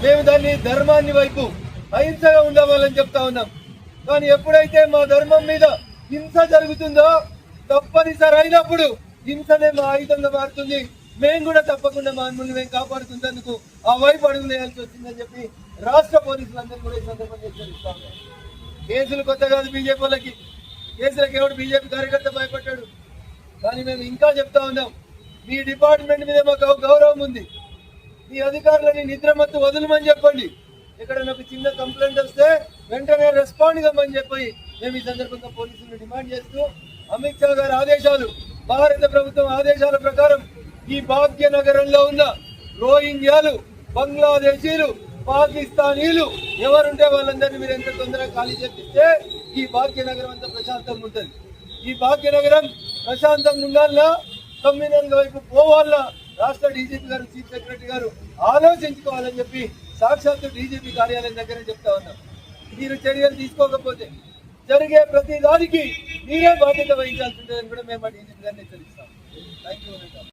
మేము దాన్ని ధర్మాన్ని వైపు అహింసగా ఉండవాలని చెప్తా ఉన్నాం. కానీ ఎప్పుడైతే మా ధర్మం మీద హింస జరుగుతుందో తప్పనిసరి అయినప్పుడు హింసనే మా ఆయుధంగా మారుతుంది. మేము కూడా తప్పకుండా మా అన్నుల్ని మేము కాపాడుతున్నందుకు ఆ వైపు అడుగులు వేయాల్సి వచ్చిందని చెప్పి రాష్ట్ర పోలీసులందరూ కూడా ఈ సందర్భంగా హెచ్చరిస్తాం. కేసులు కొత్త కాదు బీజేపీ వాళ్ళకి. కేసులకు ఎవడు బీజేపీ కార్యకర్త భయపడ్డాడు. కానీ మేము ఇంకా చెప్తా ఉన్నాం, మీ డిపార్ట్మెంట్ మీద మాకు గౌరవం ఉంది. మీ అధికారులని నిద్రమత్తు వదలమని చెప్పండి. ఎక్కడైనా ఒక చిన్న కంప్లైంట్ వస్తే వెంటనే రెస్పాండ్ కమ్మని చెప్పి మేము ఈ సందర్భంగా పోలీసులను డిమాండ్ చేస్తూ, అమిత్ షా గారి ఆదేశాలు, భారత ప్రభుత్వం ఆదేశాల ప్రకారం ఈ భాగ్యనగరంలో ఉన్న రోహింగ్యాలు, బంగ్లాదేశీలు, పాకిస్తానీలు ఎవరుంటే వాళ్ళందరినీ మీరు ఎంత తొందరగా ఖాళీ చేపిస్తే ఈ భాగ్యనగరం అంతా ప్రశాంతంగా ఉంటుంది. ఈ భాగ్యనగరం ప్రశాంతంగా ఉండాలన్నా, కమ్యూనల్ వైపు పోవాలన్నా రాష్ట్ర డీజీపీ గారు, చీఫ్ సెక్రటరీ గారు ఆలోచించుకోవాలని చెప్పి సాక్షాత్తు డీజీపీ కార్యాలయం దగ్గర చెప్తా ఉన్నాం. మీరు చర్యలు తీసుకోకపోతే జరిగే ప్రతి దానికి మీరే బాధ్యత వహించాల్సి ఉంటుందని కూడా మేము డీజీపీ గారిని హెచ్చరిస్తాం. Thank you.